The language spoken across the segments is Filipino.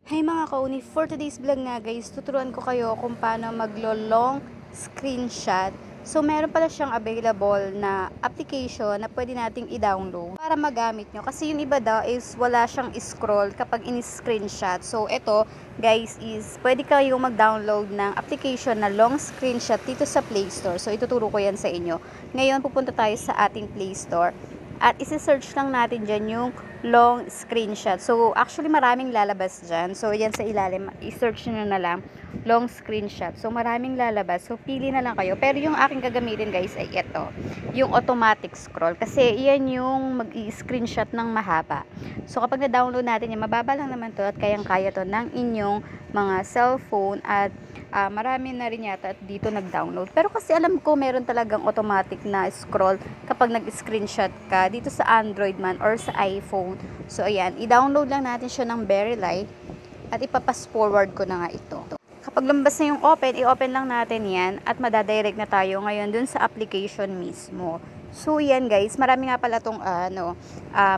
Hi mga kauni, for today's vlog nga guys, tuturuan ko kayo kung paano maglo-long screenshot. So meron pala siyang available na application na pwede nating i-download para magamit nyo. Kasi yung iba daw is wala siyang scroll kapag in-screenshot. So ito guys is pwede kayong mag-download ng application na long screenshot dito sa Play Store. So ituturo ko yan sa inyo. Ngayon pupunta tayo sa ating Play Store. At isi-search lang natin dyan yung long screenshot. So, actually maraming lalabas dyan. So, yan sa ilalim, i-search nyo na lang, long screenshot. So, maraming lalabas. So, pili na lang kayo. Pero yung aking gagamitin guys ay ito. Yung automatic scroll. Kasi, yan yung mag-i-screenshot ng mahaba. So, kapag na-download natin yan, mababa lang naman to at kayang-kaya to ng inyong mga cellphone at marami na rin yata at dito nag-download. Pero kasi alam ko meron talagang automatic na scroll kapag nag-screenshot ka dito sa Android man or sa iPhone. So ayan, i-download lang natin siya ng very light at ipapass forward ko na nga ito. Kapag lumabas na yung open, i-open lang natin yan at madadirect na tayo ngayon dun sa application mismo. So yan guys, marami nga pala tong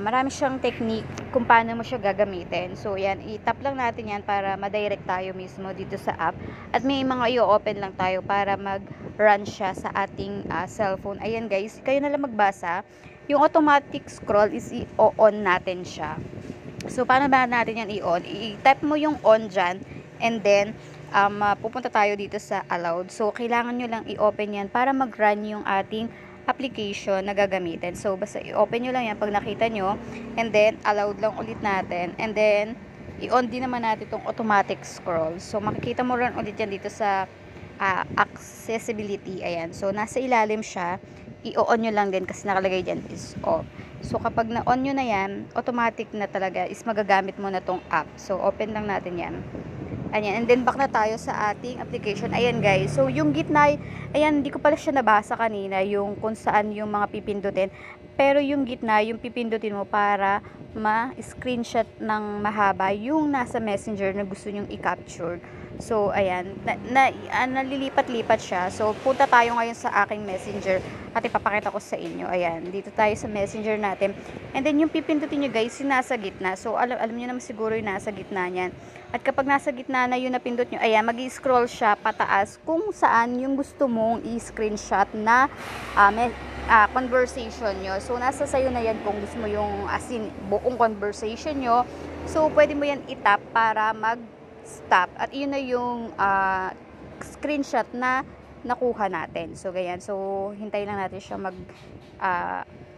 marami siyang technique kung paano mo siya gagamitin. So yan, i-tap lang natin yan para madirect tayo mismo dito sa app. At may mga i-open lang tayo para mag-run siya sa ating cellphone. Ayan guys, kayo na lang magbasa. Yung automatic scroll is i-on natin siya. So paano ba natin yan i-on? I-tap mo yung on dyan and then pupunta tayo dito sa allowed. So kailangan nyo lang i-open yan para mag-run yung ating application na gagamitin. So, basta i-open nyo lang yan pag nakita nyo. And then, allowed lang ulit natin. And then, i-on din naman natin itong automatic scroll. So, makikita mo rin ulit yan dito sa accessibility. Ayan. So, nasa ilalim siya. I-on nyo lang din kasi nakalagay dyan is off. So, kapag na-on nyo na yan, automatic na talaga is magagamit mo na tong app. So, open lang natin yan. Ayan, and then back na tayo sa ating application. Ayan guys, so yung gitna, ayan, hindi ko pala siya nabasa kanina, yung kung saan yung mga pipindutin. Pero yung gitna, yung pipindutin mo para ma-screenshot ng mahaba yung nasa messenger na gusto nyong i-capture. So, ayan, nalilipat-lipat siya. So, punta tayo ngayon sa aking messenger at ipapakita ko sa inyo. Ayan, dito tayo sa messenger natin. And then, yung pipindutin nyo guys, yung nasa gitna. So, alam nyo naman siguro yung nasa gitna niyan. At kapag nasa gitna na yung napindot nyo, ayan, mag-i-scroll siya pataas kung saan yung gusto mong i-screenshot na conversation nyo. So, nasa sayo na yan kung gusto mo yung as in, buong conversation nyo. So, pwede mo yan itap para mag-stop. At yun na yung screenshot na nakuha natin. So, ganyan. So, hintayin lang natin siya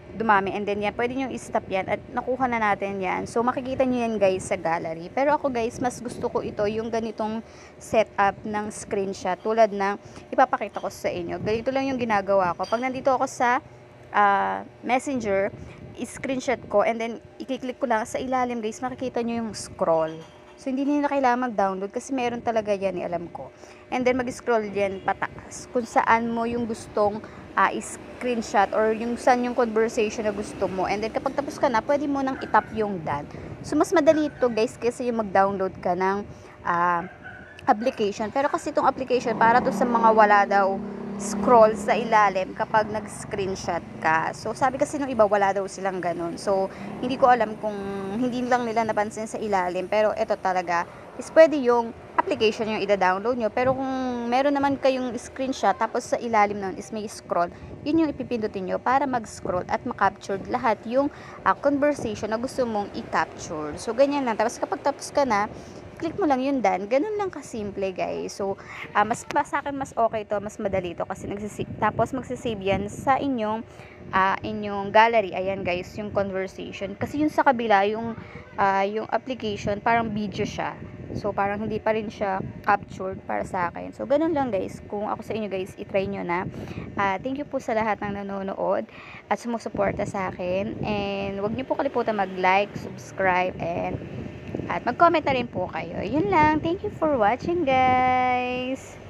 dumami. And then yan, pwede nyo i-stop yan at nakuha na natin yan. So, makikita nyo yan guys sa gallery. Pero ako guys, mas gusto ko ito, yung ganitong setup ng screenshot. Tulad ng ipapakita ko sa inyo. Ganito lang yung ginagawa ko. Pag nandito ako sa messenger, i-screenshot ko and then i-click ko lang sa ilalim guys, makikita nyo yung scroll. So, hindi nila kailangan mag-download kasi meron talaga yan, alam ko. And then, mag-scroll yan pataas kung saan mo yung gustong screenshot or yung saan yung conversation na gusto mo. And then, kapag tapos ka na, pwede mo nang itap yung done. So, mas madali ito guys kasi yung mag-download ka ng application. Pero kasi itong application, para to sa mga wala daw scroll sa ilalim kapag nag-screenshot ka. So, sabi kasi nung iba, wala daw silang ganun. So, hindi ko alam kung hindi lang nila napansin sa ilalim. Pero, ito talaga is pwede yung application yung ida-download nyo. Pero, kung meron naman kayong screenshot, tapos sa ilalim nun is may scroll, yun yung ipipindutin nyo para mag-scroll at makapture lahat yung conversation na gusto mong i-capture. So, ganyan lang. Tapos, kapag tapos ka na, click mo lang yun done. Ganun lang kasimple guys. So, sa akin mas okay to, mas madali to kasi tapos magsisave yan sa inyong gallery. Ayan guys, yung conversation. Kasi yung sa kabila, yung application, parang video siya. So, parang hindi pa rin siya captured para sa akin. So, ganun lang guys. Kung ako sa inyo guys, itry nyo na. Thank you po sa lahat ng nanonood at sumusuporta sa akin. And, wag nyo po kalimutan mag-like, subscribe, at mag-comment na rin po kayo. Yun lang. Thank you for watching, guys.